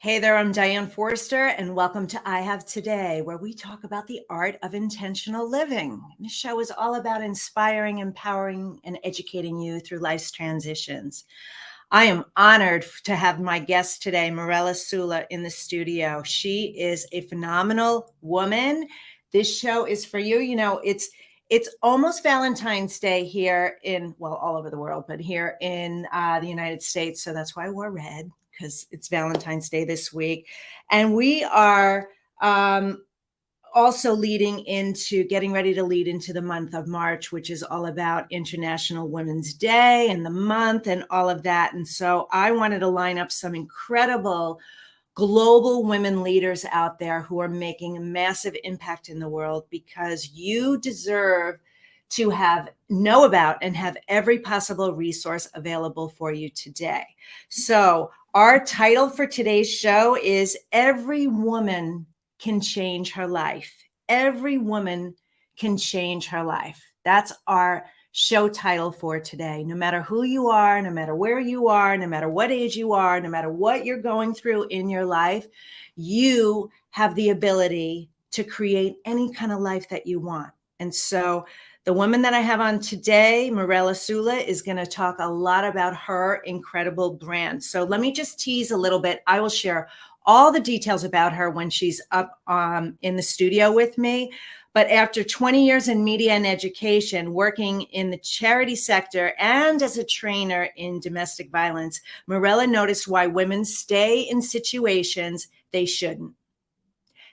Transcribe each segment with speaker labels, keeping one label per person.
Speaker 1: Hey there, I'm Diane Forster, and welcome to I Have Today, where we talk about the art of intentional living. This show is all about inspiring, empowering, and educating you through life's transitions. I am honored to have my guest today, Mirela Sula, in the studio. She is a phenomenal woman. This show is for you. You know, it's almost Valentine's Day here in, well, all over the world, but here in the United States. So that's why I wore red, because it's Valentine's Day this week. And we are also getting ready to lead into the month of March, which is all about International Women's Day and the month and all of that. And so I wanted to line up some incredible global women leaders out there who are making a massive impact in the world, because you deserve to know about and have every possible resource available for you today. So our title for today's show is Every Woman Can Change Her Life. Every woman can change her life. That's our show title for today. No matter who you are, no matter where you are, no matter what age you are, no matter what you're going through in your life, you have the ability to create any kind of life that you want. And so the woman that I have on today, Mirela Sula, is going to talk a lot about her incredible brand. So let me just tease a little bit. I will share all the details about her when she's up in the studio with me. But after 20 years in media and education, working in the charity sector and as a trainer in domestic violence, Mirela noticed why women stay in situations they shouldn't.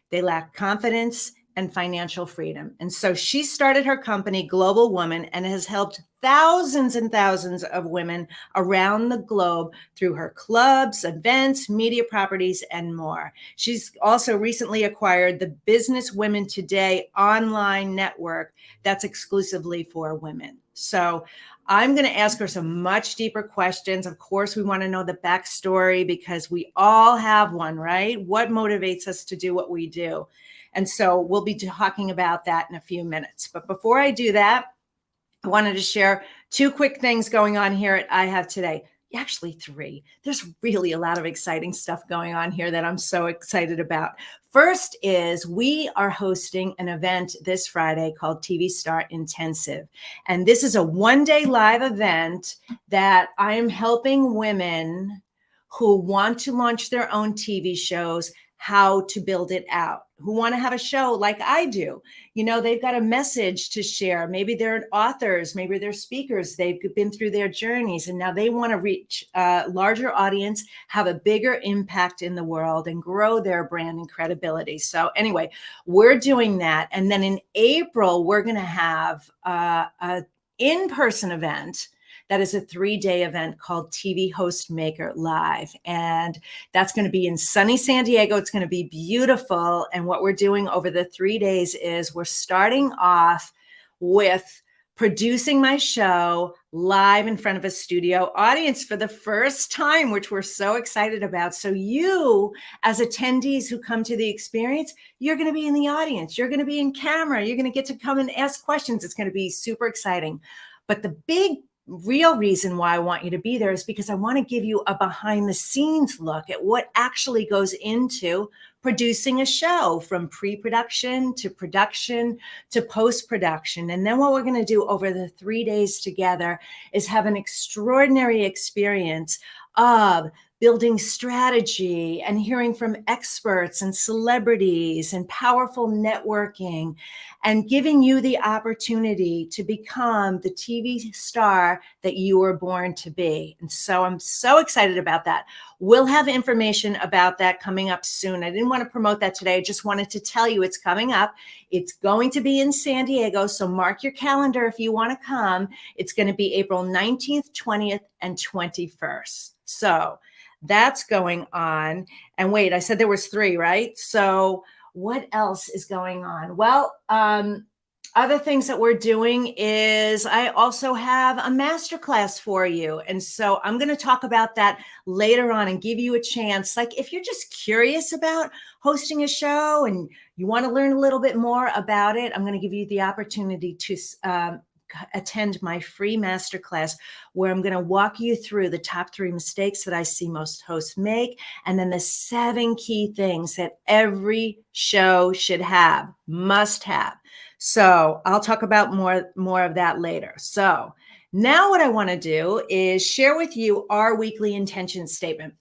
Speaker 1: They lack confidence and financial freedom. And so she started her company, Global Woman, and has helped thousands and thousands of women around the globe through her clubs, events, media properties, and more. She's also recently acquired the Business Women Today online network that's exclusively for women. So I'm going to ask her some much deeper questions. Of course, we want to know the backstory, because we all have one, right? What motivates us to do what we do? And so we'll be talking about that in a few minutes. But before I do that, I wanted to share two quick things going on here at I Have Today. Actually, three. There's really a lot of exciting stuff going on here that I'm so excited about. First is we are hosting an event this Friday called TV Star Intensive. And this is a one-day live event that I am helping women who want to launch their own TV shows how to build it out, who want to have a show like I do. You know, they've got a message to share. Maybe they're authors, maybe they're speakers. They've been through their journeys, and now they want to reach a larger audience, have a bigger impact in the world, and grow their brand and credibility. So anyway, we're doing that. And then in April, we're going to have an in-person event that is a 3-day event called TV Host Maker Live. And that's going to be in sunny San Diego. It's going to be beautiful. And what we're doing over the 3 days is we're starting off with producing my show live in front of a studio audience for the first time, which we're so excited about. So you, as attendees who come to the experience, you're going to be in the audience. You're going to be in camera. You're going to get to come and ask questions. It's going to be super exciting. But the big real reason why I want you to be there is because I want to give you a behind the scenes look at what actually goes into producing a show, from pre-production to production to post-production. And then what we're going to do over the 3 days together is have an extraordinary experience of building strategy and hearing from experts and celebrities and powerful networking, and giving you the opportunity to become the TV star that you were born to be. And so I'm so excited about that. We'll have information about that coming up soon. I didn't want to promote that today. I just wanted to tell you it's coming up. It's going to be in San Diego, so mark your calendar if you want to come. It's going to be April 19th, 20th, and 21st. So that's going on. And wait, I said there was 3, right? So what else is going on? Well, other things that we're doing is I also have a masterclass for you. And so I'm going to talk about that later on and give you a chance. Like, if you're just curious about hosting a show and you want to learn a little bit more about it, I'm going to give you the opportunity to attend my free masterclass where I'm going to walk you through the top 3 mistakes that I see most hosts make, and then the 7 key things that every show should have, must have. So I'll talk about more of that later. So now what I want to do is share with you our weekly intention statement.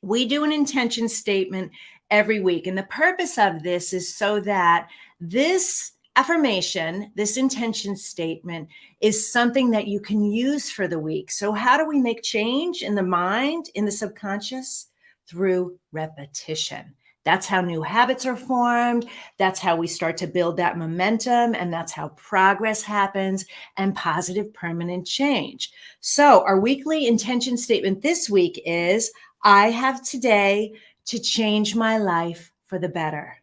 Speaker 1: We do an intention statement every week. And the purpose of this is so that this affirmation, this intention statement, is something that you can use for the week. So how do we make change in the mind, in the subconscious? Through repetition. That's how new habits are formed. That's how we start to build that momentum. And that's how progress happens and positive permanent change. So our weekly intention statement this week is, I have today to change my life for the better.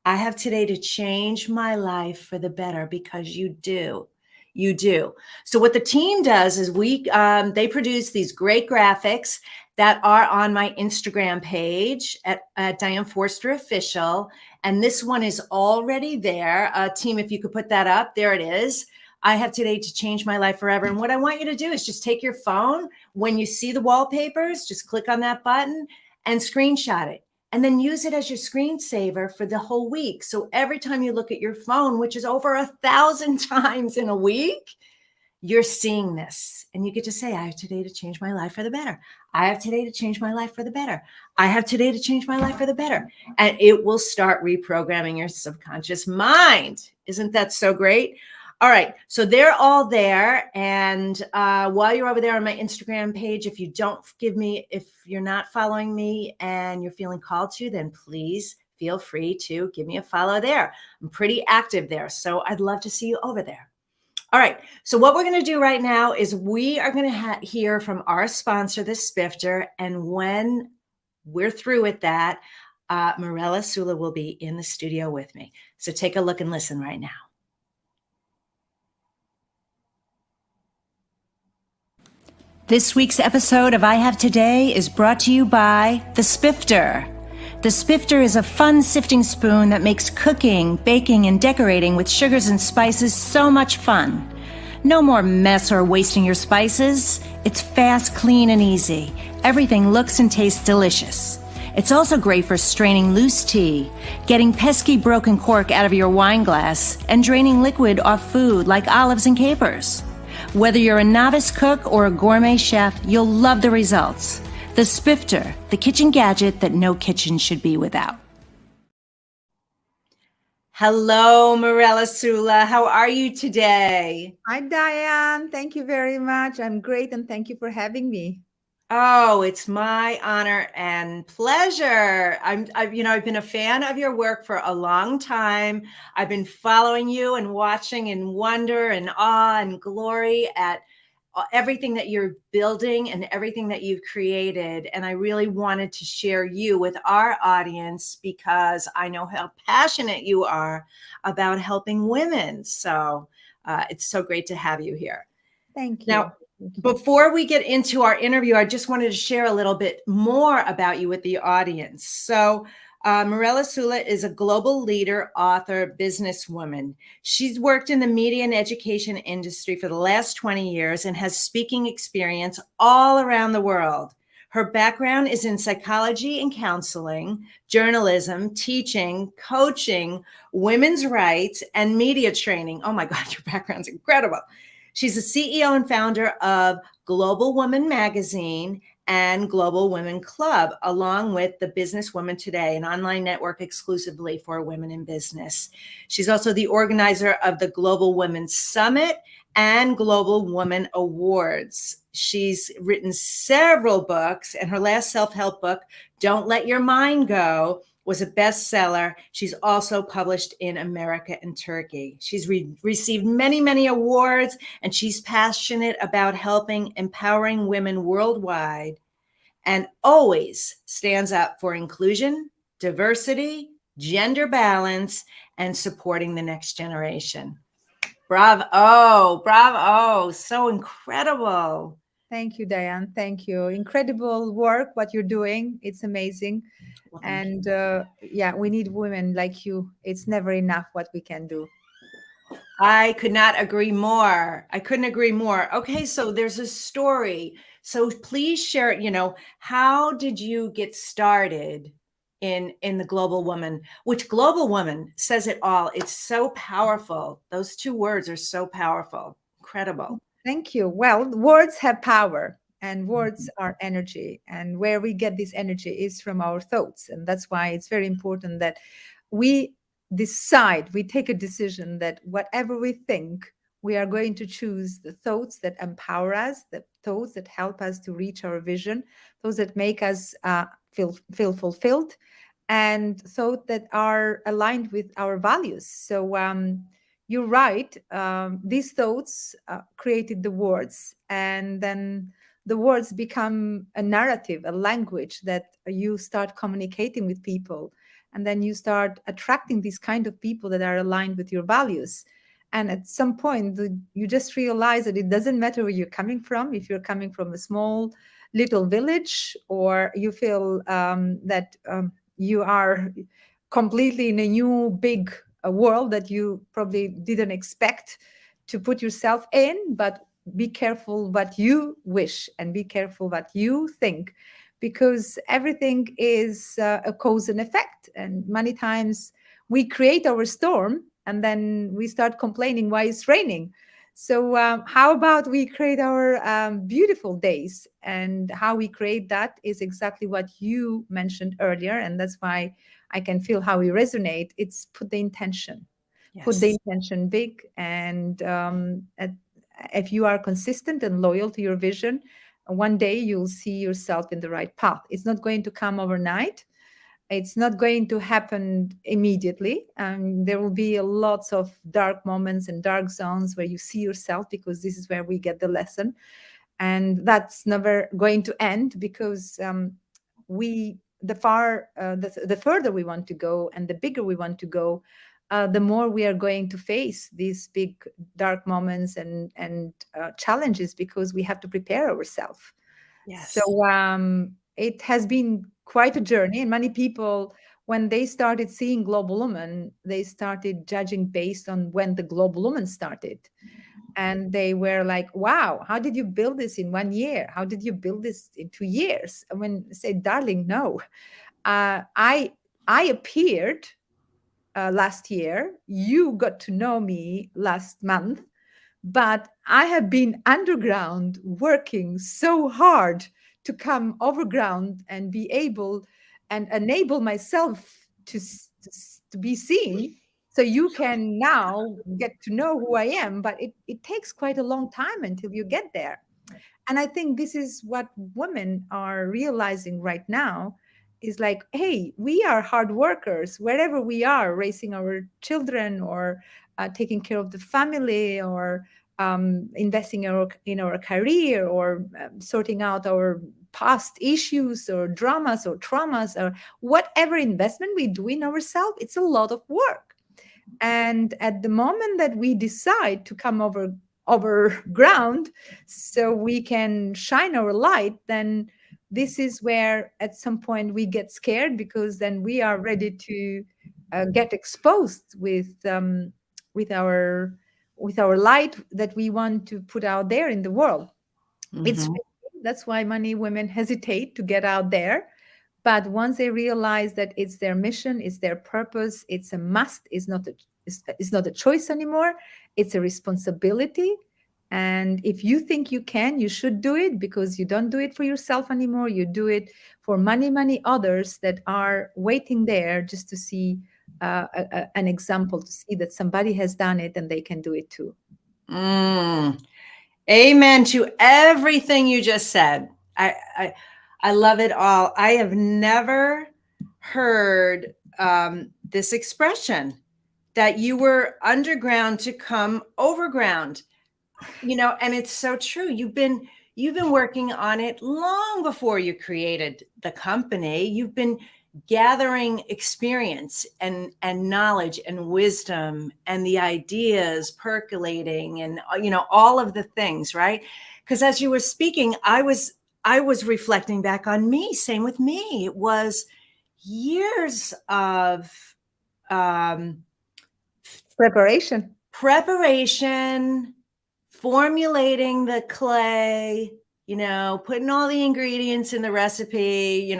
Speaker 1: I have today to change my life for the better, because you do. You do. So what the team does is they produce these great graphics that are on my Instagram page at Diane Forster Official. And this one is already there. Team, if you could put that up, there it is. I have today to change my life forever. And what I want you to do is just take your phone. When you see the wallpapers, just click on that button and screenshot it. And then use it as your screensaver for the whole week. So every time you look at your phone, which is over 1,000 times in a week, you're seeing this. And you get to say, I have today to change my life for the better. I have today to change my life for the better. I have today to change my life for the better. And it will start reprogramming your subconscious mind. Isn't that so great? All right, so they're all there. And while you're over there on my Instagram page, if you're not following me and you're feeling called to, then please feel free to give me a follow there. I'm pretty active there, so I'd love to see you over there. All right, so what we're going to do right now is we are going to hear from our sponsor, the Spifter, and when we're through with that, Mirela Sula will be in the studio with me. So take a look and listen right now. This week's episode of I Have Today is brought to you by the Spifter. The Spifter is a fun sifting spoon that makes cooking, baking, and decorating with sugars and spices so much fun. No more mess or wasting your spices. It's fast, clean, and easy. Everything looks and tastes delicious. It's also great for straining loose tea, getting pesky broken cork out of your wine glass, and draining liquid off food like olives and capers. Whether you're a novice cook or a gourmet chef, you'll love the results. The Spifter, the kitchen gadget that no kitchen should be without. Hello, Mirela Sula. How are you today?
Speaker 2: Hi, Diane. Thank you very much. I'm great, and thank you for having me.
Speaker 1: Oh, it's my honor and pleasure. I've been a fan of your work for a long time. I've been following you and watching in wonder and awe and glory at everything that you're building and everything that you've created. And I really wanted to share you with our audience because I know how passionate you are about helping women. So it's so great to have you here.
Speaker 2: Thank you.
Speaker 1: Now, before we get into our interview, I just wanted to share a little bit more about you with the audience. So Mirela Sula is a global leader, author, businesswoman. She's worked in the media and education industry for the last 20 years and has speaking experience all around the world. Her background is in psychology and counseling, journalism, teaching, coaching, women's rights, and media training. Oh my God, your background's incredible. She's the CEO and founder of Global Woman Magazine and Global Women Club, along with the Businesswoman Today, an online network exclusively for women in business. She's also the organizer of the Global Women Summit and Global Woman Awards. She's written several books, and her last self-help book, Don't Let Your Mind Go, was a bestseller. She's also published in America and Turkey. She's received many, many awards, and she's passionate about empowering women worldwide, and always stands up for inclusion, diversity, gender balance, and supporting the next generation. Bravo, bravo, so incredible.
Speaker 2: Thank you, Diane. Thank you. Incredible work, what you're doing. It's amazing.
Speaker 1: Well,
Speaker 2: and we need women like you. It's never enough what we can do.
Speaker 1: I could not agree more. I couldn't agree more. Okay, so there's a story. So please share, how did you get started in the Global Woman, which Global Woman says it all. It's so powerful. Those two words are so powerful. Incredible.
Speaker 2: Thank you. Well, words have power and words are energy. And where we get this energy is from our thoughts. And that's why it's very important that we we take a decision that whatever we think, we are going to choose the thoughts that empower us, the thoughts that help us to reach our vision, those that make us feel fulfilled, and thoughts that are aligned with our values. So, you're right. These thoughts created the words, and then the words become a narrative, a language that you start communicating with people. And then you start attracting these kind of people that are aligned with your values. And at some point, you just realize that it doesn't matter where you're coming from. If you're coming from a small little village, or you feel that you are completely in a new big world that you probably didn't expect to put yourself in, but be careful what you wish and be careful what you think, because everything is a cause and effect. And many times we create our storm and then we start complaining why it's raining. So, how about we create our beautiful days? And how we create that is exactly what you mentioned earlier. And that's why I can feel how we resonate. It's put the intention, put the
Speaker 1: Yes.
Speaker 2: intention big. And if you are consistent and loyal to your vision, one day you'll see yourself in the right path. It's not going to come overnight. It's not going to happen immediately. There will be lots of dark moments and dark zones where you see yourself, because this is where we get the lesson. And that's never going to end, because the further we want to go and the bigger we want to go, the more we are going to face these big dark moments and challenges, because we have to prepare ourselves. So,
Speaker 1: Yes.
Speaker 2: it has been quite a journey, and many people, when they started seeing Global Woman, they started judging based on when the Global Woman started, and they were like, "Wow, how did you build this in 1 year? How did you build this in 2 years?" And when I say, "Darling, no, uh, I I appeared last year. You got to know me last month, but I have been underground working so hard to come overground and be able and enable myself to be seen. So you can now get to know who I am, but it takes quite a long time until you get there." And I think this is what women are realizing right now, is like, hey, we are hard workers wherever we are, raising our children, or taking care of the family, or investing in our career, or sorting out our past issues or dramas or traumas, or whatever investment we do in ourselves. It's a lot of work. And at the moment that we decide to come over ground, so we can shine our light, then this is where at some point we get scared, because then we are ready to get exposed with our with our light that we want to put out there in the world. It's
Speaker 1: Mhm.
Speaker 2: That's why many women hesitate to get out there. But once they realize that it's their mission, it's their purpose, it's a must, it's not a choice anymore, it's a responsibility. And if you think you can, you should do it, because you don't do it for yourself anymore. You do it for many others that are waiting there just to see an example, to see that somebody has done it and they can do it too.
Speaker 1: Mm. Amen to everything you just said. I love it all. I have never heard this expression that you were underground to come overground. And it's so true. You've been working on it long before you created the company. You've been gathering experience and knowledge and wisdom and the ideas percolating and all of the things, right? Because as you were speaking, I was reflecting back on me. Same with me. It was years of um
Speaker 2: Preparation.
Speaker 1: preparation, formulating the clay, putting all the ingredients in the recipe,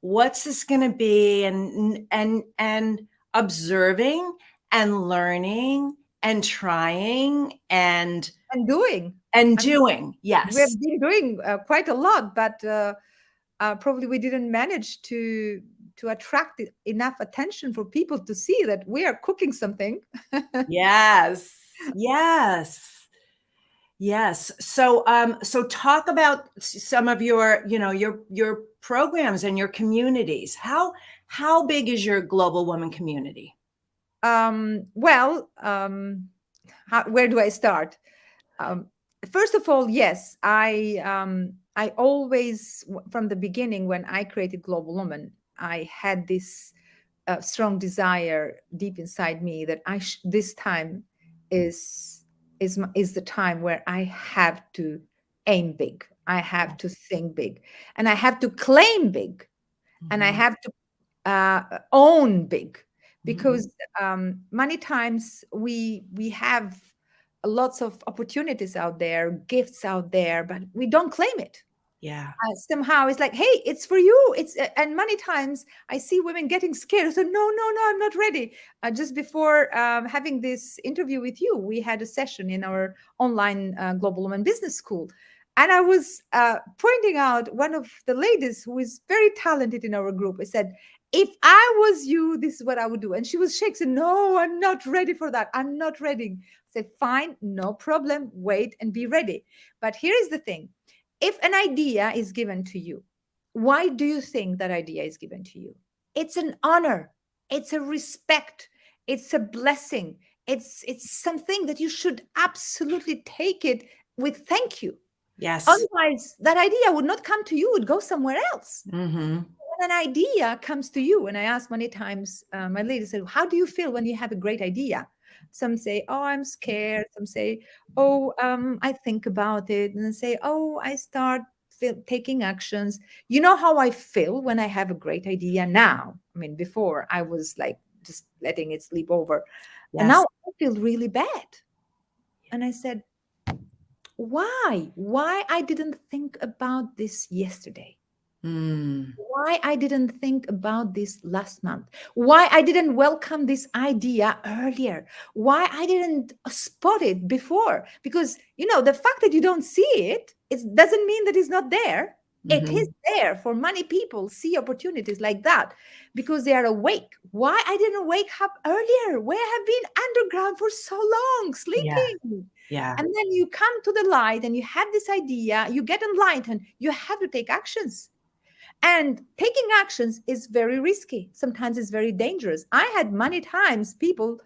Speaker 1: what's this going to be, and observing and learning and trying and
Speaker 2: doing.
Speaker 1: Doing. Yes.
Speaker 2: We've been doing quite a lot, but probably we didn't manage to attract enough attention for people to see that we are cooking something.
Speaker 1: Yes. Yes. Yes. So talk about some of your, your programs and your communities. How big is your global woman community?
Speaker 2: Well, where do I start? First of all, yes, I always, from the beginning, when I created Global Woman, I had this strong desire deep inside me that this time is the time where I have to aim big. I have to think big, and I have to claim big, and I have to own big, because many times we have lots of opportunities out there, gifts out there, but we don't claim it.
Speaker 1: Yeah.
Speaker 2: Somehow it's like, hey, it's for you. And many times I see women getting scared. So no, I'm not ready. Just before having this interview with you, we had a session in our online Global Woman Business School. And I was pointing out one of the ladies who is very talented in our group. I said, if I was you, this is what I would do. And she was shaking. Said, no, I'm not ready for that. I'm not ready. I said, fine, no problem. Wait and be ready. But here is the thing. If an idea is given to you, why do you think that idea is given to you? It's an honor. It's a respect. It's a blessing. It's something that you should absolutely take it with thank you.
Speaker 1: Yes.
Speaker 2: Otherwise, that idea would not come to you. It would go somewhere else.
Speaker 1: Mm-hmm.
Speaker 2: When an idea comes to you, and I ask many times, my ladies said, how do you feel when you have a great idea? Some say, oh, I'm scared. Some say, oh, I think about it. And then say, oh, I start taking actions. You know how I feel when I have a great idea now? I mean, before I was like just letting it sleep over. Yes. And now I feel really bad. And I said, why? Why I didn't think about this yesterday? Why I didn't think about this last month? Why I didn't welcome this idea earlier? Why I didn't spot it before? Because, the fact that you don't see it, it doesn't mean that it's not there. Mm-hmm. It is there. For many people see opportunities like that because they are awake. Why I didn't wake up earlier? Where I have been underground for so long, sleeping. Yeah. And then you come to the light and you have this idea, you get enlightened, you have to take actions. And taking actions is very risky. Sometimes it's very dangerous. I had many times people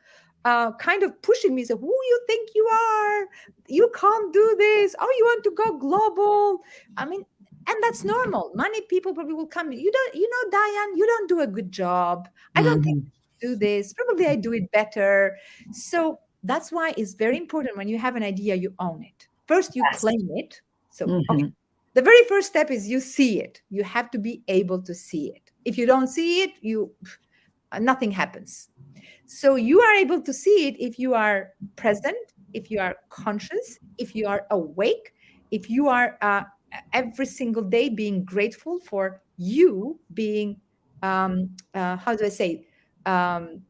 Speaker 2: kind of pushing me, say, who you think you are? You can't do this. Oh, you want to go global. I mean, and that's normal. Many people probably will come. Diane, you don't do a good job. I don't think you do this. Probably I do it better. So that's why it's very important when you have an idea, you own it. First, you claim it. So, okay. The very first step is you see it. You have to be able to see it. If you don't see it, nothing happens. So you are able to see it if you are present, if you are conscious, if you are awake, if you are every single day being grateful for you being,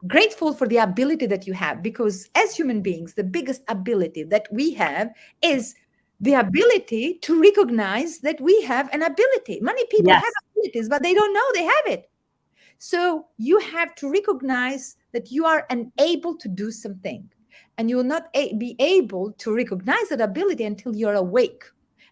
Speaker 2: grateful for the ability that you have. Because as human beings, the biggest ability that we have is the ability to recognize that we have an ability. Many people have abilities, but they don't know they have it. So you have to recognize that you are unable to do something. And you will not be able to recognize that ability until you're awake,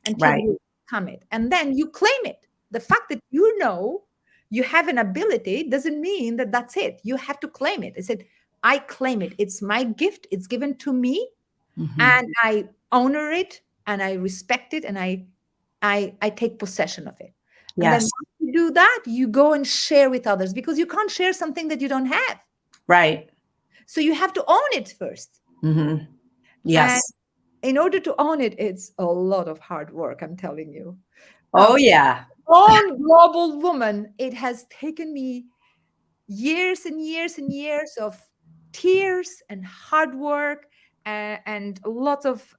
Speaker 2: until you become it. And then you claim it. The fact that you know you have an ability doesn't mean that that's it. You have to claim it. I said, I claim it. It's my gift. It's given to me. And I honor it. And I respect it, and I take possession of it. And then once you do that, you go and share with others, because you can't share something that you don't have.
Speaker 1: Right.
Speaker 2: So you have to own it first.
Speaker 1: Yes.
Speaker 2: And in order to own it, it's a lot of hard work, I'm telling you.
Speaker 1: Oh, yeah.
Speaker 2: On Global Woman, it has taken me years and years and years of tears and hard work, and a lot of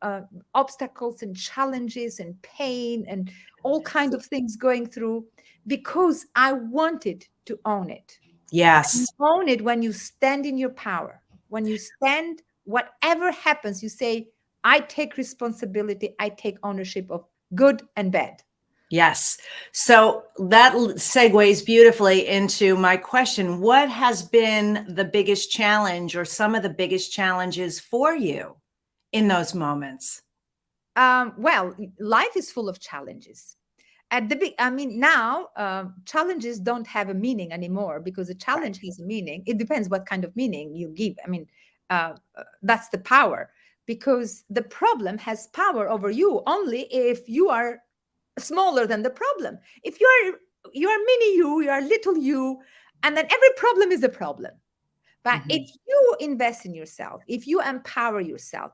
Speaker 2: obstacles and challenges and pain and all kinds of things going through, because I wanted to own it. You
Speaker 1: Yes.
Speaker 2: own it when you stand in your power. When you stand, whatever happens, you say, I take responsibility, I take ownership of good and bad.
Speaker 1: Yes. So that segues beautifully into my question. What has been the biggest challenge or some of the biggest challenges for you in those moments?
Speaker 2: Well, life is full of challenges. I mean, now challenges don't have a meaning anymore, because a
Speaker 1: Right.
Speaker 2: challenge has a meaning. It depends what kind of meaning you give. I mean, that's the power, because the problem has power over you only if you are smaller than the problem. If you are mini you are little you, and then every problem is a problem. But
Speaker 1: Mhm.
Speaker 2: if you invest in yourself, if you empower yourself,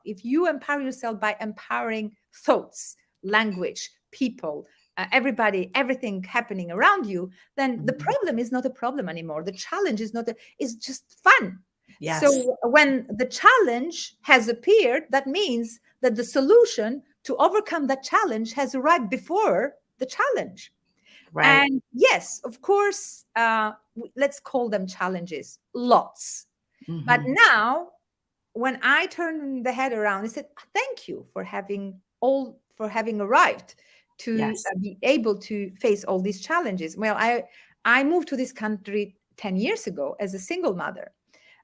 Speaker 2: by empowering thoughts, language, people, everybody, everything happening around you, then the
Speaker 1: Mhm.
Speaker 2: problem is not a problem anymore. The challenge is not it's just fun.
Speaker 1: Yes.
Speaker 2: So when the challenge has appeared, that means that the solution to overcome that challenge has arrived before the challenge.
Speaker 1: Right.
Speaker 2: And yes, of course, let's call them challenges, lots. But
Speaker 1: Mhm.
Speaker 2: now, when I turn the head around, I said, "Thank you for having arrived to
Speaker 1: Yes.
Speaker 2: be able to face all these challenges." Well, I moved to this country 10 years ago as a single mother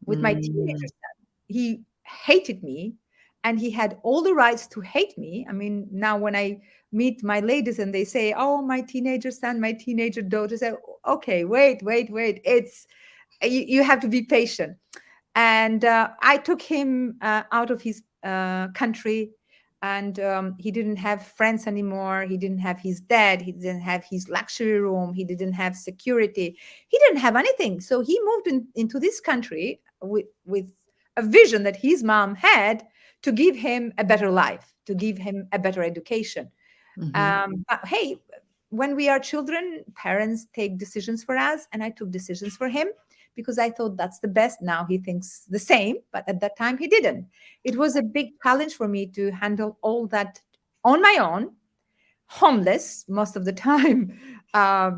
Speaker 2: with my teenager
Speaker 1: Mm.
Speaker 2: son. He hated me, and he had all the rights to hate me. I mean, now when I meet my ladies and they say, "Oh, my teenager son, my teenager daughter," I say, "Okay, wait, wait, wait. It's you have to be patient." And I took him out of his country, and he didn't have friends anymore. He didn't have his dad. He didn't have his luxury room. He didn't have security. He didn't have anything. So he moved into this country with a vision that his mom had to give him a better life, to give him a better education.
Speaker 1: Mhm.
Speaker 2: But hey, when we are children, parents take decisions for us, and I took decisions for him because I thought that's the best. Now he thinks the same, but at that time he didn't. It was a big challenge for me to handle all that on my own, homeless most of the time,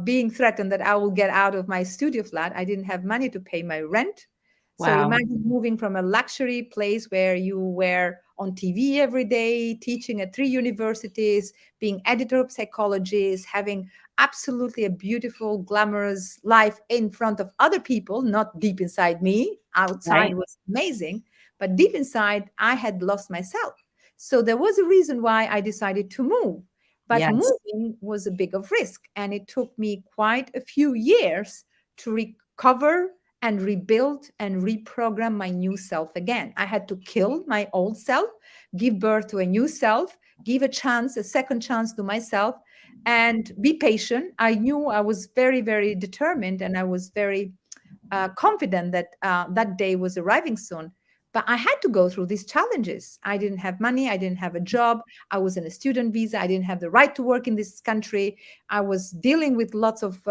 Speaker 2: being threatened that I will get out of my studio flat. I didn't have money to pay my rent. So
Speaker 1: Wow.
Speaker 2: imagine moving from a luxury place where you were on TV every day, teaching at 3 universities, being editor of psychologists, having absolutely a beautiful, glamorous life in front of other people, not deep inside me. Outside
Speaker 1: Right.
Speaker 2: was amazing, but deep inside, I had lost myself. So there was a reason why I decided to move. But
Speaker 1: Yes.
Speaker 2: moving was a big of risk, and it took me quite a few years to recover and rebuild and reprogram my new self again. I had to kill my old self, give birth to a new self, give a second chance to myself, and be patient. I knew I was very, very determined, and I was very confident that that day was arriving soon. But I had to go through these challenges. I didn't have money. I didn't have a job. I was in a student visa. I didn't have the right to work in this country. I was dealing with lots of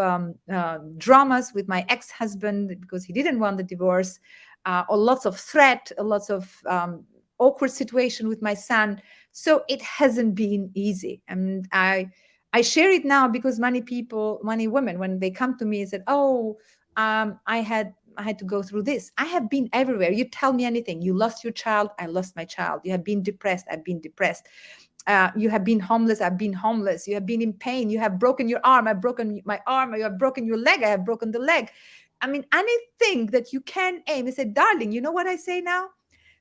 Speaker 2: dramas with my ex-husband because he didn't want the divorce, or lots of threat, lots of awkward situation with my son. So it hasn't been easy. And I share it now because many people, many women, when they come to me and said, "Oh, I had to go through this." I have been everywhere. You tell me anything. You lost your child. I lost my child. You have been depressed. I've been depressed. You have been homeless. I've been homeless. You have been in pain. You have broken your arm. I've broken my arm. You have broken your leg. I have broken the leg. I mean, anything that you can aim. I said, "Darling, you know what I say now?"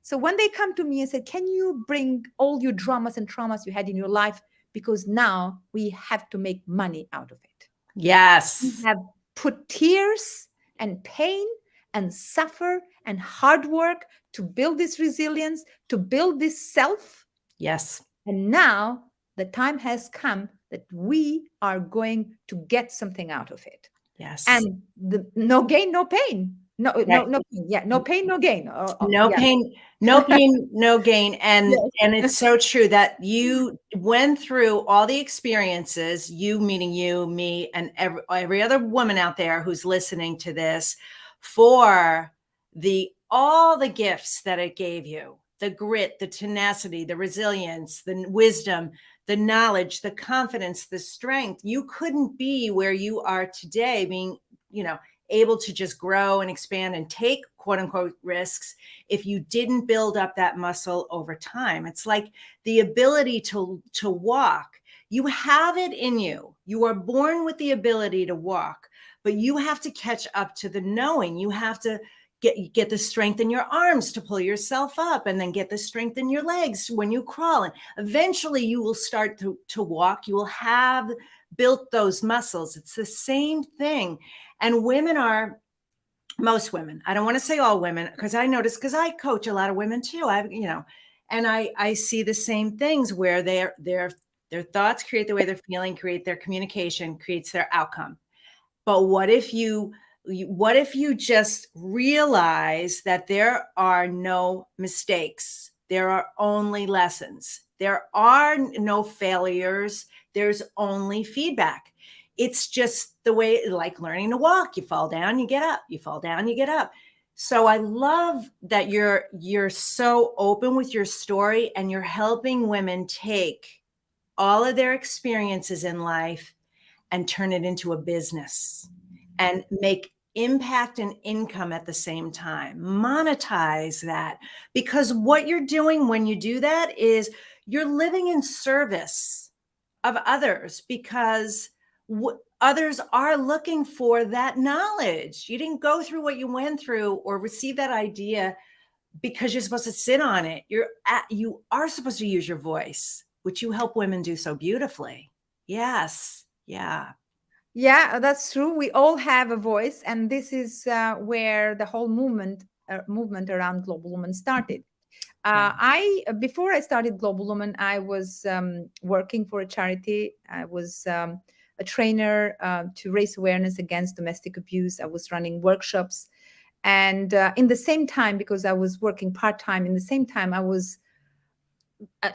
Speaker 2: So when they come to me and say, "Can you bring all your dramas and traumas you had in your life? Because now we have to make money out of it. We
Speaker 1: Yes.
Speaker 2: have put tears and pain and suffer and hard work to build this resilience, to build this self.
Speaker 1: Yes.
Speaker 2: And now the time has come that we are going to get something out of it."
Speaker 1: Yes.
Speaker 2: And no gain, no pain. No, no,
Speaker 1: Right.
Speaker 2: no pain. Yeah, no pain, no gain.
Speaker 1: No
Speaker 2: Yeah.
Speaker 1: pain, no pain, no gain. And
Speaker 2: Yes.
Speaker 1: it's so true that you went through all the experiences, you meaning you, me, and every other woman out there who's listening to this, for the all the gifts that it gave you, the grit, the tenacity, the resilience, the wisdom, the knowledge, the confidence, the strength, you couldn't be where you are today, being, able to just grow and expand and take quote unquote risks if you didn't build up that muscle over time. It's like the ability to walk. You have it in you. You are born with the ability to walk, but you have to catch up to the knowing. You have to get the strength in your arms to pull yourself up, and then get the strength in your legs when you crawl. And eventually you will start to walk. You will have built those muscles. It's the same thing. And most women, I don't want to say all women, because I notice, because I coach a lot of women too. And I see the same things where their thoughts create the way they're feeling, create their communication, creates their outcome. But what if you just realize that there are no mistakes? There are only lessons. There are no failures. There's only feedback. It's just the way, like learning to walk. You fall down, you get up. You fall down, you get up. So I love that you're so open with your story, and you're helping women take all of their experiences in life and turn it into a business and make impact and income at the same time. Monetize that, because what you're doing when you do that is you're living in service of others, because others are looking for that knowledge. You didn't go through what you went through or receive that idea because you're supposed to sit on it. You are supposed to use your voice, which you help women do so beautifully. Yes. Yeah.
Speaker 2: Yeah, that's true. We all have a voice, and this is where the whole movement around Global Women started. I Before I started Global Women, I was working for a charity. I was a trainer to raise awareness against domestic abuse. I was running workshops, and in the same time, because I was working part-time, in the same time I was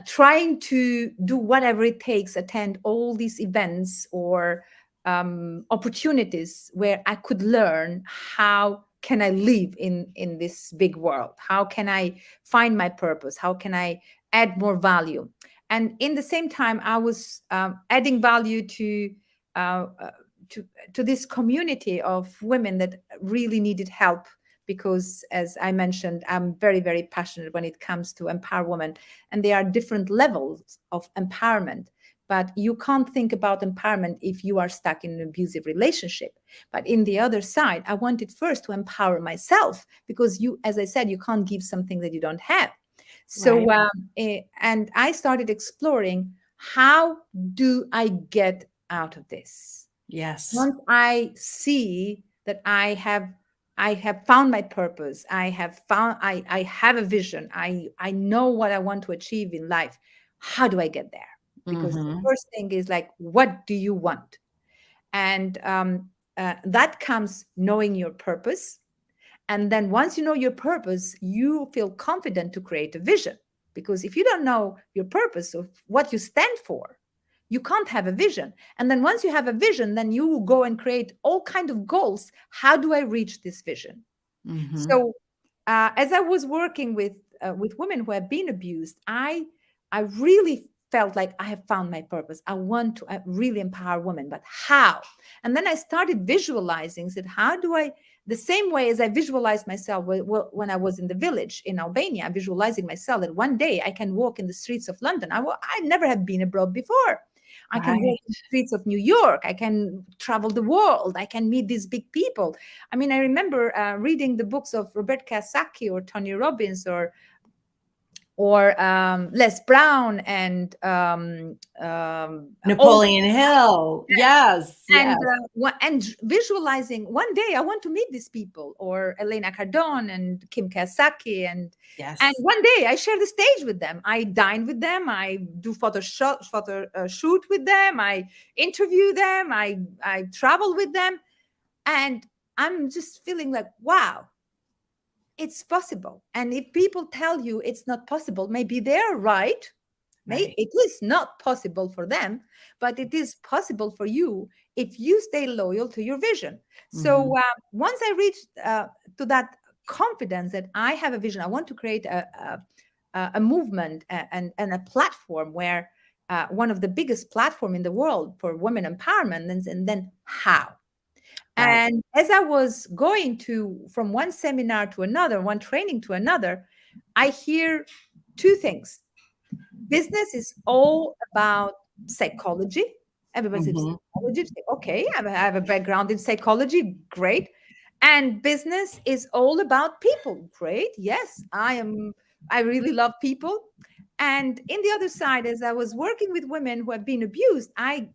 Speaker 2: trying to do whatever it takes, attend all these events or opportunities where I could learn how can I live in this big world? How can I find my purpose? How can I add more value? And in the same time, I was adding value uh, uh, to this community of women that really needed help, because, as I mentioned, I'm very, very passionate when it comes to empower women. And there are different levels of empowerment. But you can't think about empowerment if you are stuck in an abusive relationship. But in the other side, I wanted first to empower myself, because you, as I said, you can't give something that you don't have. So, right. And I started exploring, how do I get out of this?
Speaker 1: Yes.
Speaker 2: Once I see that I have found my purpose, I have a vision, I know what I want to achieve in life, how do I get there? Because the first thing is like, what do you want? And that comes knowing your purpose. And then once you know your purpose, you feel confident to create a vision. Because if you don't know your purpose of what you stand for, you can't have a vision. And then once you have a vision, then you will go and create all kinds of goals. How do I reach this vision? So as I was working with women who have been abused, I really felt like I have found my purpose. I want to really empower women, but how? And then I started visualizing, said, how do I, the same way as I visualized myself when I was in the village in Albania, visualizing myself that one day I can walk in the streets of London. I never have been abroad before. I can walk in the streets of New York. I can travel the world. I can meet these big people. I mean, I remember reading the books of Robert Kiyosaki or Tony Robbins or Les Brown and
Speaker 1: Napoleon Hill. Yes.
Speaker 2: And visualizing one day I want to meet these people, or Elena Cardone and Kim Kiyosaki. And one day I share the stage with them. I dine with them. I do photo shoot with them. I interview them. I travel with them. And I'm just feeling like, wow, it's possible. And if people tell you it's not possible, maybe they're right. Maybe it is not possible for them, but it is possible for you if you stay loyal to your vision. So once I reached to that confidence that I have a vision. I want to create a movement and a platform where one of the biggest platform in the world for women empowerment, and then how?
Speaker 1: Right.
Speaker 2: And as I was going from one seminar to another, one training to another, I hear two things. Business is all about psychology. Everybody says
Speaker 1: Mhm.
Speaker 2: psychology. Okay, I have a background in psychology. Great. And business is all about people. Great. Yes, I really love people. And in the other side, as I was working with women who have been abused, at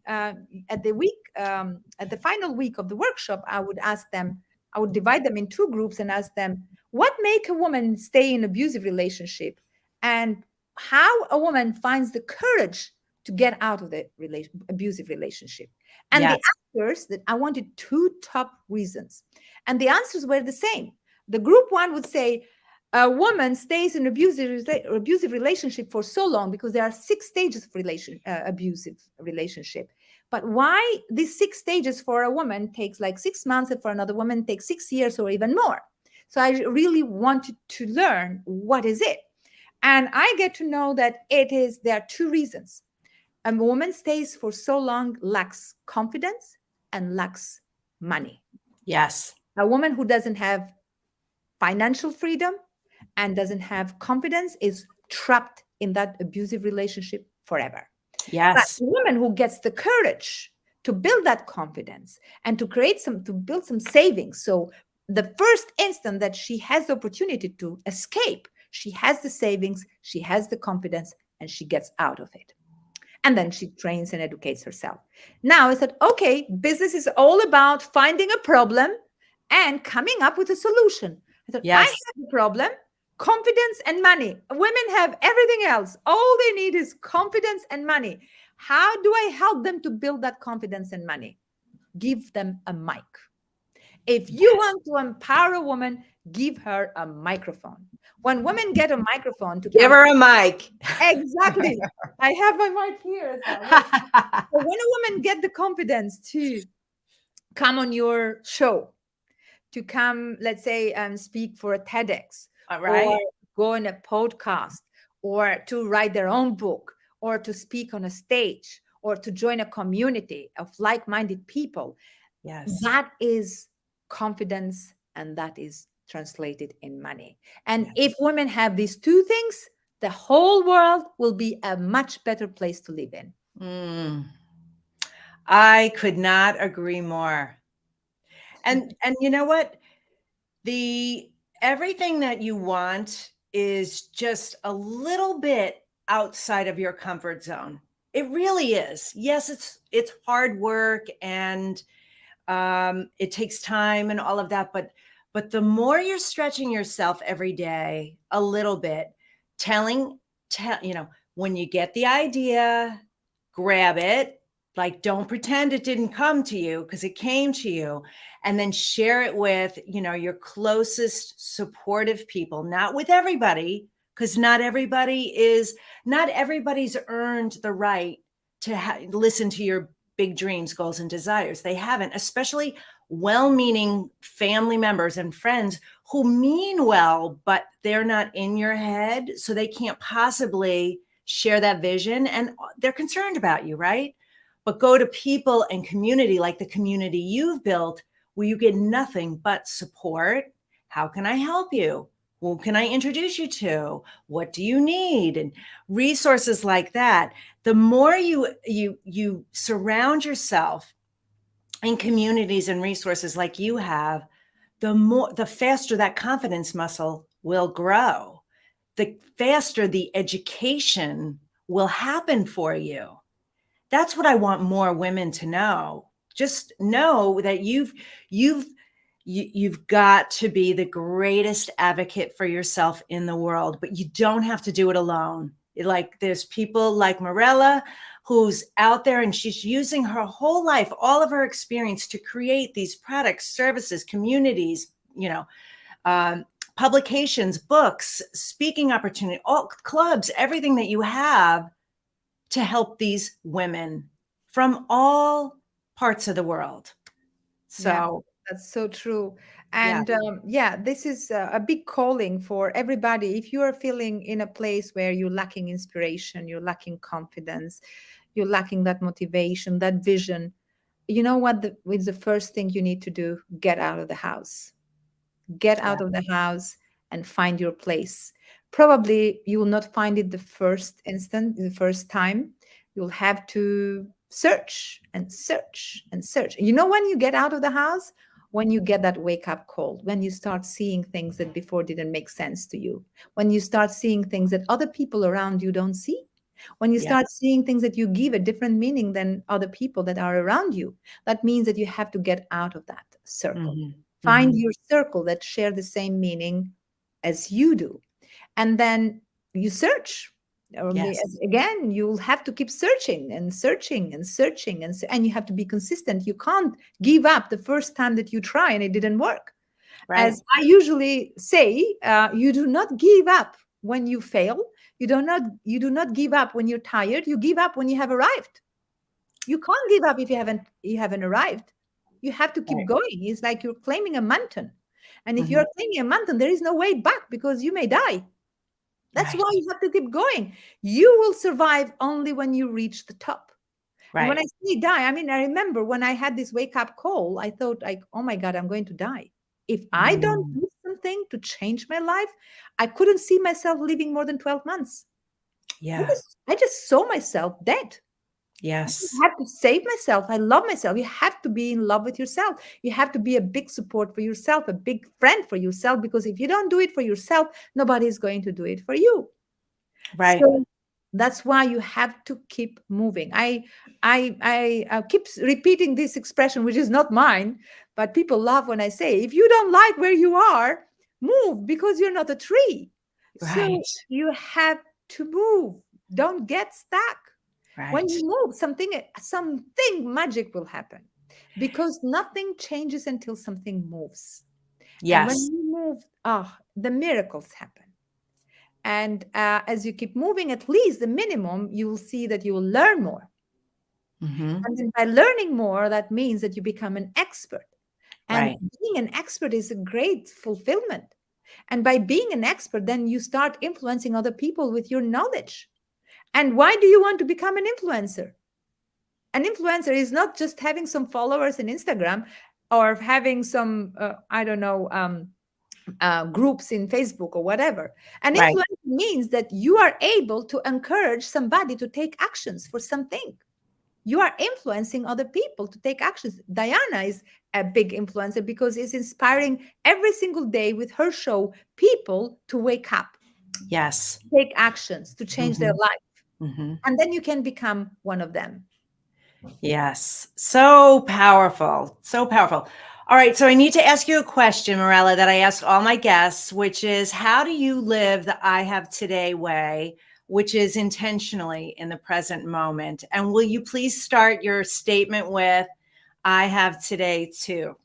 Speaker 2: the final week of the workshop, I would divide them in two groups and ask them, what make a woman stay in abusive relationship, and how a woman finds the courage to get out of the abusive relationship. And the
Speaker 1: Yes.
Speaker 2: answers that I wanted two top reasons, and the answers were the same. The group one would say, a woman stays in abusive relationship for so long because there are 6 stages of abusive relationship. But why these 6 stages for a woman takes like 6 months, and for another woman takes 6 years or even more? So I really wanted to learn what is it. And I get to know that there are 2 reasons. A woman stays for so long lacks confidence and lacks money.
Speaker 1: Yes.
Speaker 2: A woman who doesn't have financial freedom and doesn't have confidence is trapped in that abusive relationship forever. But
Speaker 1: Yes.
Speaker 2: a woman who gets the courage to build that confidence and to build some savings. So the first instant that she has the opportunity to escape, she has the savings, she has the confidence, and she gets out of it. And then she trains and educates herself. Now I said, okay, business is all about finding a problem and coming up with a solution. I thought, I
Speaker 1: Yes.
Speaker 2: have a problem, confidence and money. Women have everything else. All they need is confidence and money. How do I help them to build that confidence and money? Give them a mic. If you want to empower a woman, give her a microphone. When women get a microphone to
Speaker 1: Give
Speaker 2: come,
Speaker 1: her a mic.
Speaker 2: exactly. I have my mic here as well. Yes. So when a woman get the confidence to come on your show, to come, let's say, speak for a TEDx,
Speaker 1: All
Speaker 2: or
Speaker 1: right.
Speaker 2: go on a podcast, or to write their own book, or to speak on a stage, or to join a community of like-minded people,
Speaker 1: Yes.
Speaker 2: that is confidence, and that is translated in money. And
Speaker 1: Yes.
Speaker 2: if women have these 2 things, the whole world will be a much better place to live in.
Speaker 1: I could not agree more. And you know what? Everything that you want is just a little bit outside of your comfort zone. It really is. Yes, it's hard work, and it takes time and all of that, but the more you're stretching yourself every day a little bit, when you get the idea, grab it. Like, don't pretend it didn't come to you, because it came to you, and then share it with, your closest supportive people, not with everybody, because not everybody's earned the right to listen to your big dreams, goals, and desires. They haven't, especially well-meaning family members and friends who mean well, but they're not in your head, so they can't possibly share that vision, and they're concerned about you, right? But go to people and community like the community you've built, where you get nothing but support. How can I help you? Who can I introduce you to? What do you need? And resources like that. The more you surround yourself in communities and resources like you have, the faster that confidence muscle will grow. The faster the education will happen for you. That's what I want more women to know. Just know that you've got to be the greatest advocate for yourself in the world, but you don't have to do it alone. Like, there's people like Mirela, who's out there, and she's using her whole life, all of her experience, to create these products, services, communities, publications, books, speaking opportunity, all clubs, everything that you have to help these women from all parts of the world. So
Speaker 2: That's so true.
Speaker 1: Yeah.
Speaker 2: And yeah, this is a big calling for everybody. If you are feeling in a place where you're lacking inspiration, you're lacking confidence, you're lacking that motivation, that vision, you know what is the first thing you need to do? Get out of the house. Get
Speaker 1: Yeah.
Speaker 2: out of the house and find your place. Probably you will not find it the first instant, the first time. You'll have to search and search and search. You know, when you get out of the house, when you get that wake up call, when you start seeing things that before didn't make sense to you, when you start seeing things that other people around you don't see, when you
Speaker 1: Yeah.
Speaker 2: start seeing things that you give a different meaning than other people that are around you, that means that you have to get out of that circle.
Speaker 1: Hmm.
Speaker 2: Find
Speaker 1: Hmm.
Speaker 2: your circle that share the same meaning as you do. And then you search.
Speaker 1: Yes.
Speaker 2: Again, you'll have to keep searching and searching and searching, and you have to be consistent. You can't give up the first time that you try and it didn't work.
Speaker 1: Right.
Speaker 2: As I usually say, you do not give up when you fail. You do not give up when you're tired. You give up when you have arrived. You can't give up if you haven't arrived. You have to keep
Speaker 1: Right.
Speaker 2: going. It's like you're climbing a mountain. And if
Speaker 1: Hmm.
Speaker 2: you're climbing a mountain, there is no way back because you may die. That's
Speaker 1: Right.
Speaker 2: why you have to keep going. You will survive only when you reach the top. And when
Speaker 1: Right.
Speaker 2: I say die, I mean, I remember when I had this wake up call, I thought, like, oh my God, I'm going to die. If I don't
Speaker 1: Mm.
Speaker 2: do something to change my life, I couldn't see myself living more than 12 months. I
Speaker 1: Yeah.
Speaker 2: just, I just saw myself dead. I
Speaker 1: Yes.
Speaker 2: have to save myself. I love myself. You have to be in love with yourself. You have to be a big support for yourself, a big friend for yourself, because if you don't do it for yourself, nobody is going to do it for you.
Speaker 1: Right.
Speaker 2: So that's why you have to keep moving. I keep repeating this expression, which is not mine, but people laugh when I say, if you don't like where you are, move because you're not a tree. So
Speaker 1: Right.
Speaker 2: you have to move. Don't get stuck. When
Speaker 1: Right.
Speaker 2: you move, something magic will happen because nothing changes until something moves. And when
Speaker 1: Yes.
Speaker 2: you move, the miracles happen. And as you keep moving, at least the minimum, you will see that you will learn more.
Speaker 1: Hmm.
Speaker 2: And then by learning more, that means that you become an expert. And
Speaker 1: Right.
Speaker 2: being an expert is a great fulfillment. And by being an expert, then you start influencing other people with your knowledge. And why do you want to become an influencer? An influencer is not just having some followers in Instagram or having some, I don't know, groups in Facebook or whatever. An
Speaker 1: Right.
Speaker 2: influencer means that you are able to encourage somebody to take actions for something. You are influencing other people to take actions. Diana is a big influencer because it's inspiring every single day with her show people to wake up,
Speaker 1: Yes.
Speaker 2: take actions to change their
Speaker 1: Hmm.
Speaker 2: life.
Speaker 1: Hmm.
Speaker 2: And then you can become one of them.
Speaker 1: Yes. So powerful. So powerful. All right. So I need to ask you a question, Mirela, that I ask all my guests, which is how do you live the I have today way, which is intentionally in the present moment? And will you please start your statement with I have today too?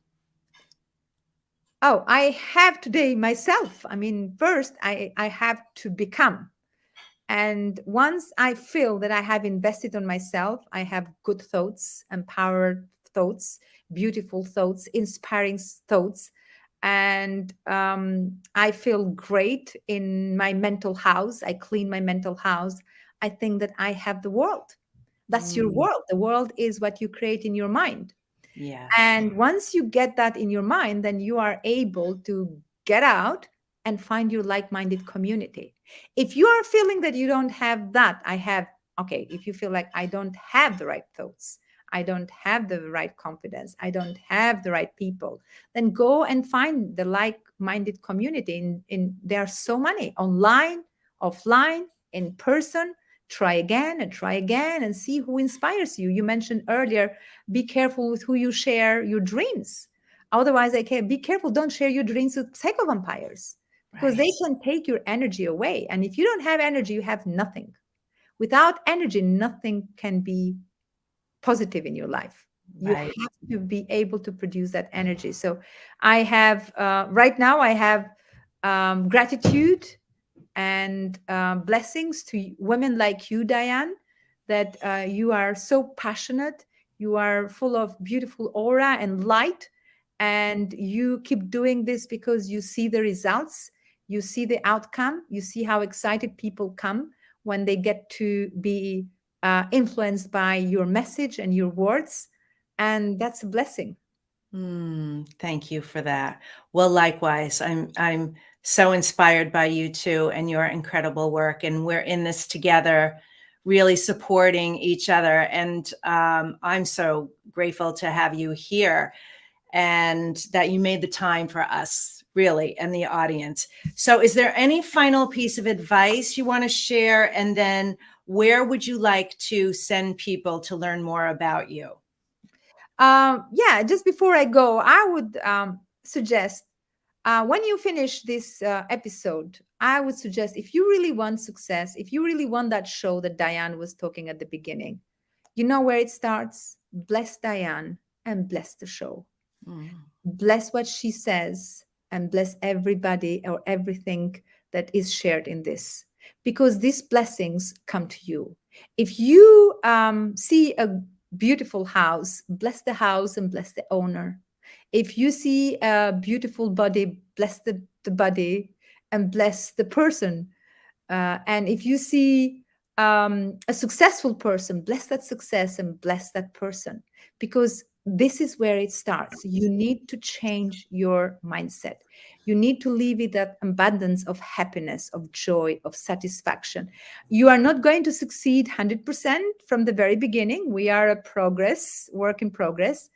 Speaker 2: Oh, I have today myself. I mean, first, I have to become. And once I feel that I have invested on myself, I have good thoughts, empowered thoughts, beautiful thoughts, inspiring thoughts, and I feel great in my mental house. I clean my mental house. I think that I have the world. That's your
Speaker 1: Mm,
Speaker 2: world. The world is what you create in your mind.
Speaker 1: yes.
Speaker 2: And once you get that in your mind, then you are able to get out and find your like minded community. If you are feeling that you don't have that, okay, if you feel like I don't have the right thoughts, I don't have the right confidence, I don't have the right people, then go and find the like minded community. There are so many online, offline, in person. Try again and see who inspires you. You mentioned earlier, be careful with who you share your dreams. Otherwise, I can be careful. Don't share your dreams with psycho vampires because
Speaker 1: Right.
Speaker 2: they can take your energy away. And if you don't have energy, you have nothing. Without energy, nothing can be positive in your life. You
Speaker 1: Right.
Speaker 2: have to be able to produce that energy. So, I have right now, I have gratitude and blessings to women like you, Diane, that you are so passionate. You are full of beautiful aura and light. and you keep doing this because you see the results, you see the outcome, you see how excited people come when they get to be influenced by your message and your words, and that's a blessing.
Speaker 1: Thank you for that. Well, likewise, I'm so inspired by you too and your incredible work, and we're in this together, really supporting each other. And I'm so grateful to have you here and that you made the time for us, really, and the audience. So, is there any final piece of advice you want to share? And then, where would you like to send people to learn more about you?
Speaker 2: Yeah, just before I go, I would suggest when you finish this episode, I would suggest, if you really want success, if you really want that show that Diane was talking at the beginning, you know where it starts? Bless Diane and bless the show. Bless what she says and bless everybody or everything that is shared in this, because these blessings come to you. If you see a beautiful house, bless the house and bless the owner. If you see a beautiful body, bless the body and bless the person. And if you see a successful person, bless that success and bless that person, because this is where it starts. You need to change your mindset. You need to live with that abundance of happiness, of joy, of satisfaction. You are not going to succeed 100% from the very beginning. We are a work in progress.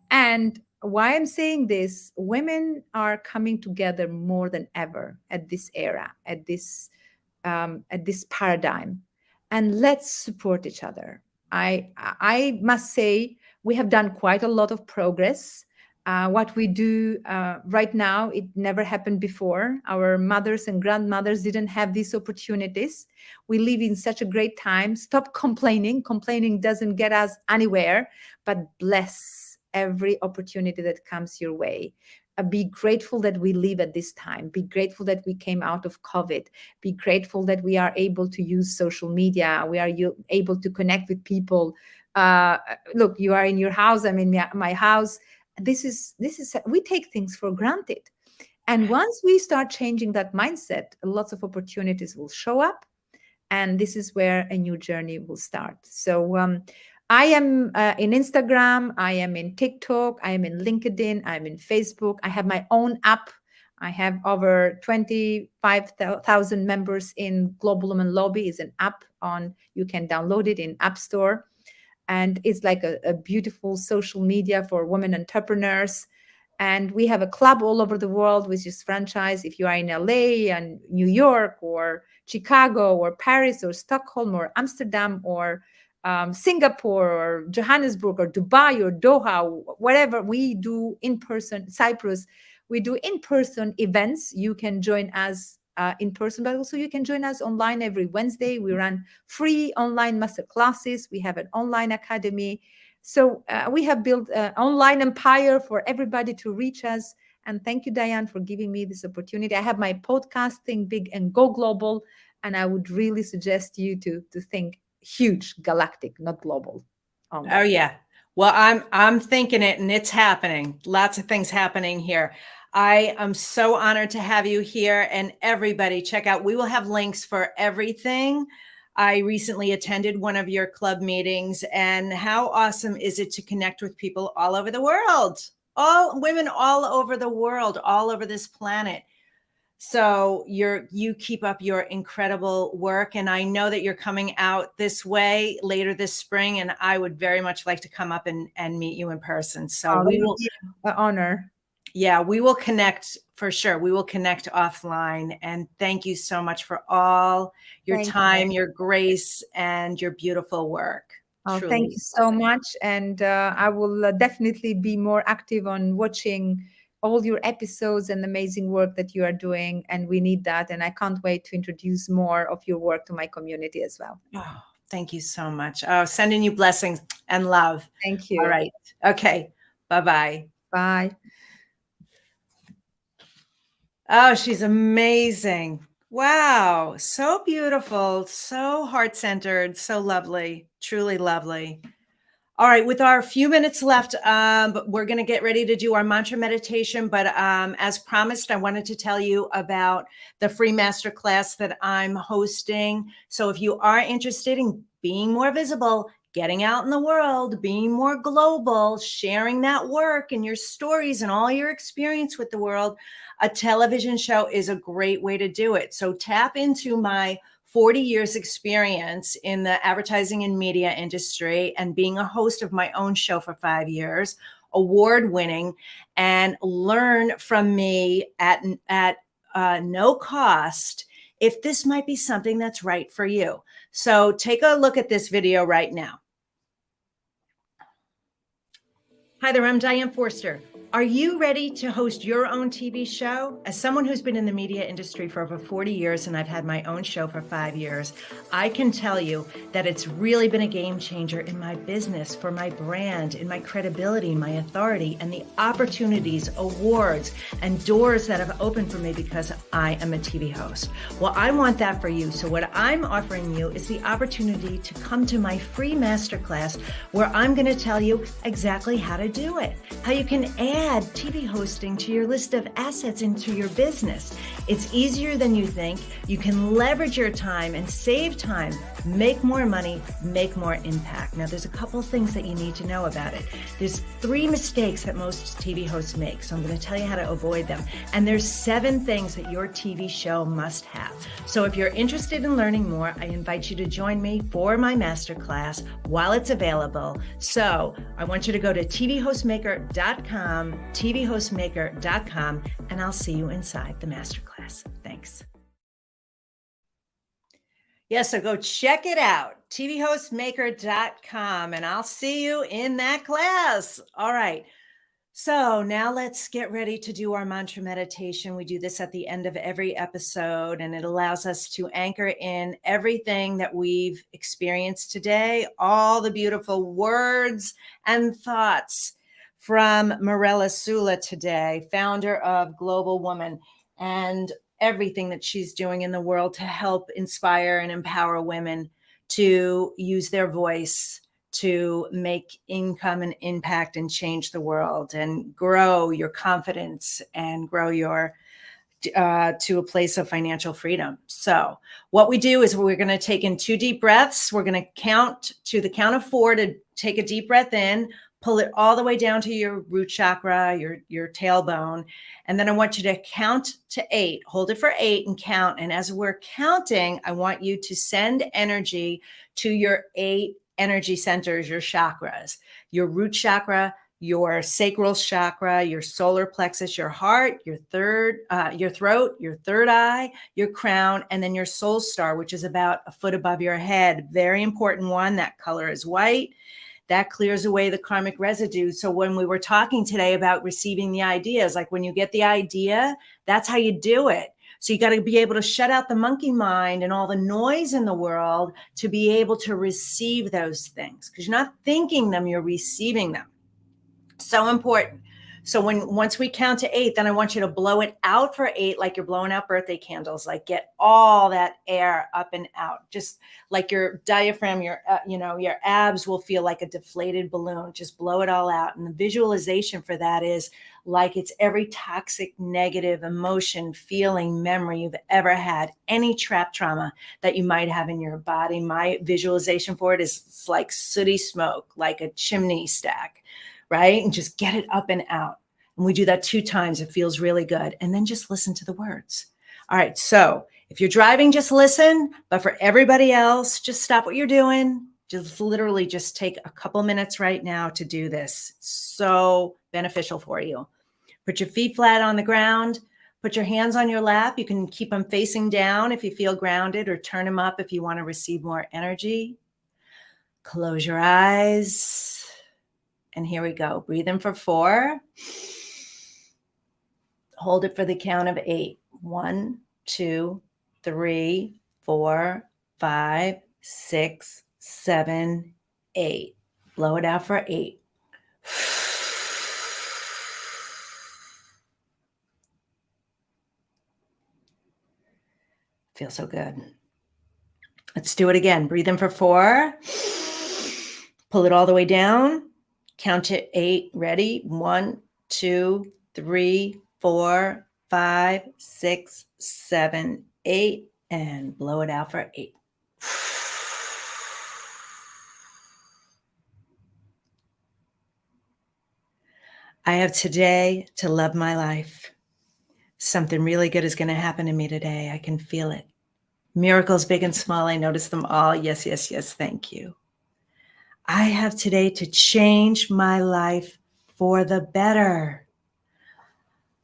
Speaker 2: And why I'm saying this, women are coming together more than ever at this era, at this paradigm, and let's support each other. I must say we have done quite a lot of progress. What we do right now, it never happened before. Our mothers and grandmothers didn't have these opportunities. We live in such a great time. Stop complaining. Complaining doesn't get us anywhere, but bless every opportunity that comes your way. Be grateful that we live at this time. Be grateful that we came out of COVID. Be grateful that we are able to use social media. We are able to connect with people. Look, you are in your house. I'm in my house. This is we take things for granted. And once we start changing that mindset, lots of opportunities will show up. And this is where a new journey will start. So I am in Instagram, I am in TikTok, I am in LinkedIn, I'm in Facebook. I have my own app. I have over 25,000 members in Global Women Lobby. Is an app you can download it in App Store. And it's like a beautiful social media for women entrepreneurs. And we have a club all over the world, which is franchise. If you are in LA and New York or Chicago or Paris or Stockholm or Amsterdam or Singapore or Johannesburg or Dubai or Doha, whatever, we do in person. Cyprus, we do in-person events. You can join us in person, but also you can join us online every Wednesday. We run free online master classes. We have an online academy. So we have built an online empire for everybody to reach us. And thank you, Diane, for giving me this opportunity. I have my podcast, Think Big and Go Global. And I would really suggest you to think huge, galactic, not global.
Speaker 1: Oh yeah. Well, I'm thinking it, and it's happening. Lots of things happening here. I am so honored to have you here, and everybody check out. We will have links for everything. I recently attended one of your club meetings, and how awesome is it to connect with people all over the world, all women all over the world, all over this planet. So you keep up your incredible work. And I know that you're coming out this way later this spring. And I would very much like to come up and meet you in person. So we will.
Speaker 2: An honor.
Speaker 1: Yeah, we will connect for sure. We will connect offline. And thank you so much for all your time, your grace, and your beautiful work.
Speaker 2: Oh, thank you so much. And I will definitely be more active on watching all your episodes and amazing work that you are doing. And we need that. And I can't wait to introduce more of your work to my community as well.
Speaker 1: Oh, thank you so much. Oh, sending you blessings and love.
Speaker 2: Thank you.
Speaker 1: All right. Okay. Bye-bye.
Speaker 2: Bye.
Speaker 1: Oh, she's amazing. Wow. So beautiful, so heart-centered, so lovely, truly lovely. All right, with our few minutes left, but we're going to get ready to do our mantra meditation. But as promised, I wanted to tell you about the free masterclass that I'm hosting. So if you are interested in being more visible, getting out in the world, being more global, sharing that work and your stories and all your experience with the world, a television show is a great way to do it. So tap into my 40 years experience in the advertising and media industry and being a host of my own show for 5 years, award winning, and learn from me at no cost if this might be something that's right for you. So take a look at this video right now. Hi there, I'm Diane Forster. Are you ready to host your own TV show? As someone who's been in the media industry for over 40 years and I've had my own show for 5 years, I can tell you that it's really been a game changer in my business, for my brand, in my credibility, my authority, and the opportunities, awards, and doors that have opened for me because I am a TV host. Well, I want that for you. So what I'm offering you is the opportunity to come to my free masterclass where I'm going to tell you exactly how to do it, how you can add TV hosting to your list of assets into your business. It's easier than you think. You can leverage your time and save time, make more money, make more impact. Now, there's a couple things that you need to know about it. There's 3 mistakes that most TV hosts make, so I'm going to tell you how to avoid them. And there's 7 things that your TV show must have. So if you're interested in learning more, I invite you to join me for my masterclass while it's available. So I want you to go to tvhostmaker.com, tvhostmaker.com, and I'll see you inside the masterclass. Thanks. Yeah, so go check it out, tvhostmaker.com, and I'll see you in that class. All right. So now let's get ready to do our mantra meditation. We do this at the end of every episode, and it allows us to anchor in everything that we've experienced today, all the beautiful words and thoughts from Mirela Sula today, founder of Global Woman, and everything that she's doing in the world to help inspire and empower women to use their voice to make income and impact and change the world and grow your confidence and grow your to a place of financial freedom. So what we do is we're going to take in 2 deep breaths. We're going to count to the count of 4 to take a deep breath in, pull it all the way down to your root chakra, your tailbone. And then I want you to count to 8, hold it for 8 and count. And as we're counting, I want you to send energy to your 8 energy centers, your chakras, your root chakra, your sacral chakra, your solar plexus, your heart, your throat, your third eye, your crown, and then your soul star, which is about a foot above your head. Very important one. That color is white. That clears away the karmic residue. So when we were talking today about receiving the ideas, like when you get the idea, that's how you do it. So you got to be able to shut out the monkey mind and all the noise in the world to be able to receive those things, because you're not thinking them, you're receiving them. So important. So once we count to 8, then I want you to blow it out for 8, like you're blowing out birthday candles, like get all that air up and out, just like your diaphragm, your abs will feel like a deflated balloon. Just blow it all out. And the visualization for that is like it's every toxic, negative emotion, feeling, memory you've ever had, any trap trauma that you might have in your body. My visualization for it is it's like sooty smoke, like a chimney stack. Right? And just get it up and out. And we do that 2 times. It feels really good. And then just listen to the words. All right. So if you're driving, just listen. But for everybody else, just stop what you're doing. Just literally just take a couple minutes right now to do this. It's so beneficial for you. Put your feet flat on the ground. Put your hands on your lap. You can keep them facing down if you feel grounded, or turn them up if you want to receive more energy. Close your eyes. And here we go. Breathe in for 4. Hold it for the count of 8. 1, 2, 3, 4, 5, 6, 7, 8. Blow it out for 8. Feels so good. Let's do it again. Breathe in for 4. Pull it all the way down. Count to 8. Ready? 1, 2, 3, 4, 5, 6, 7, 8. And blow it out for 8. I have today to love my life. Something really good is going to happen to me today. I can feel it. Miracles big and small. I notice them all. Yes, yes, yes. Thank you. I have today to change my life for the better.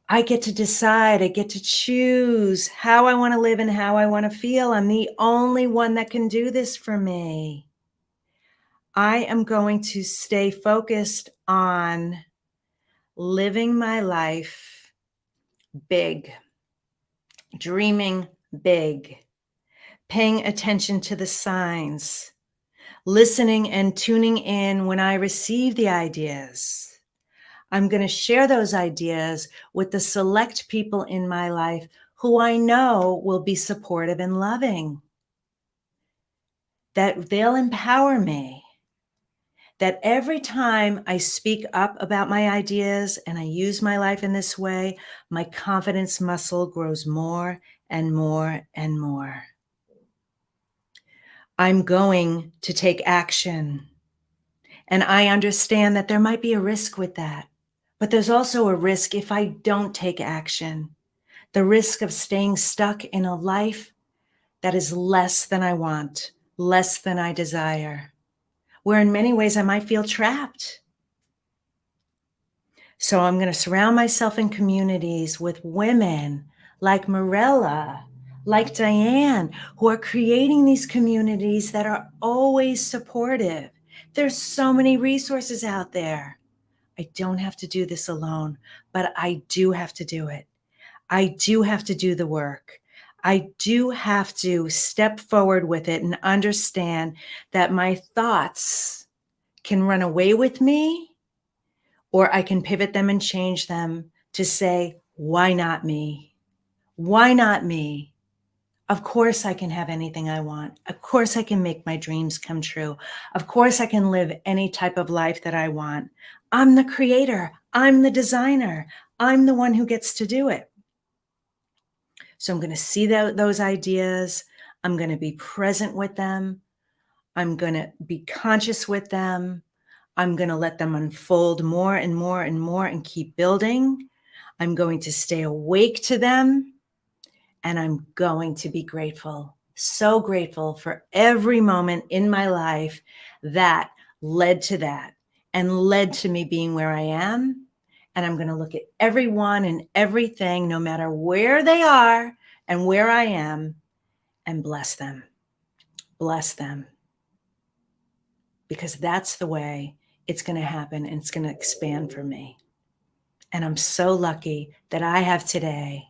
Speaker 1: I get to decide. I get to choose how I want to live and how I want to feel. I'm the only one that can do this for me. I am going to stay focused on living my life big, dreaming big, paying attention to the signs, listening and tuning in when I receive the ideas. I'm going to share those ideas with the select people in my life who I know will be supportive and loving, that they'll empower me, that every time I speak up about my ideas and I use my life in this way, my confidence muscle grows more and more and more. I'm going to take action. And I understand that there might be a risk with that. But there's also a risk if I don't take action. The risk of staying stuck in a life that is less than I want, less than I desire, where in many ways I might feel trapped. So I'm going to surround myself in communities with women like Mirela, like Diane, who are creating these communities that are always supportive. There's so many resources out there. I don't have to do this alone, but I do have to do it. I do have to do the work. I do have to step forward with it and understand that my thoughts can run away with me, or I can pivot them and change them to say, why not me? Why not me? Of course I can have anything I want. Of course I can make my dreams come true. Of course I can live any type of life that I want. I'm the creator. I'm the designer. I'm the one who gets to do it. So I'm going to see those ideas. I'm going to be present with them. I'm going to be conscious with them. I'm going to let them unfold more and more and more and keep building. I'm going to stay awake to them. And I'm going to be grateful, so grateful for every moment in my life that led to that and led to me being where I am. And I'm going to look at everyone and everything, no matter where they are and where I am, and bless them. Bless them. Because that's the way it's going to happen and it's going to expand for me. And I'm so lucky that I have today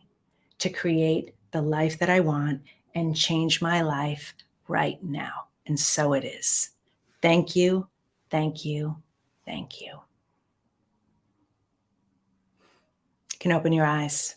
Speaker 1: to create the life that I want and change my life right now. And so it is. Thank you, thank you, thank you. You can open your eyes.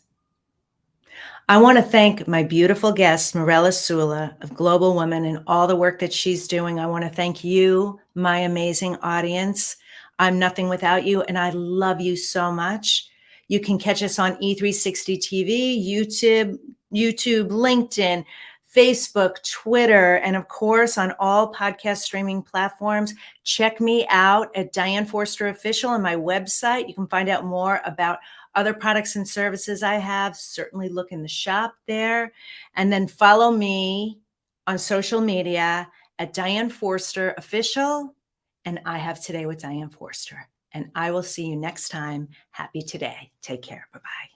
Speaker 1: I want to thank my beautiful guest, Mirela Sula of Global Woman, and all the work that she's doing. I want to thank you, my amazing audience. I'm nothing without you, and I love you so much. You can catch us on E360 TV, YouTube, LinkedIn, Facebook, Twitter, and of course on all podcast streaming platforms. Check me out at Diane Forster Official on my website. You can find out more about other products and services I have. Certainly look in the shop there. And then follow me on social media at Diane Forster Official. And I Have Today with Diane Forster. And I will see you next time. Happy today. Take care. Bye-bye.